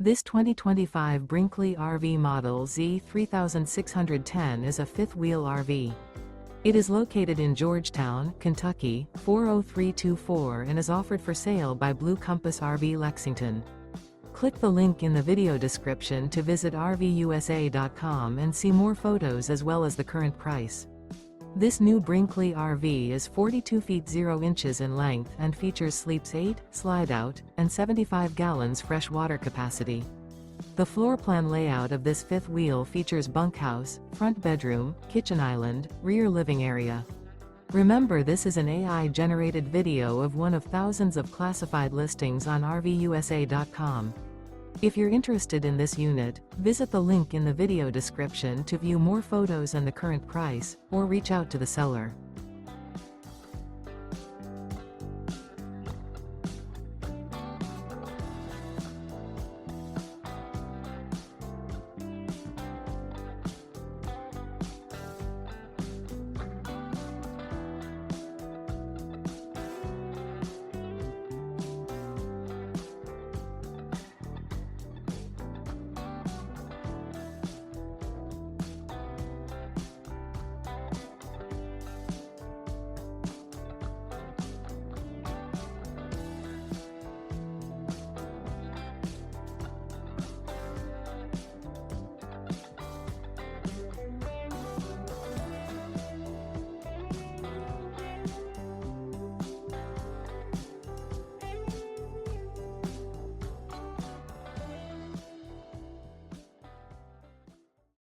This 2025 Brinkley RV Model Z 3610 is a fifth-wheel RV. It is located in Georgetown, Kentucky, 40324 and is offered for sale by Blue Compass RV Lexington. Click the link in the video description to visit RVUSA.com and see more photos as well as the current price. This new Brinkley RV is 42 feet 0 inches in length and features sleeps 8, slide-out, and 75 gallons fresh water capacity. The floor plan layout of this fifth wheel features bunkhouse, front bedroom, kitchen island, rear living area. Remember, this is an AI-generated video of one of thousands of classified listings on RVUSA.com. If you're interested in this unit, visit the link in the video description to view more photos and the current price, or reach out to the seller.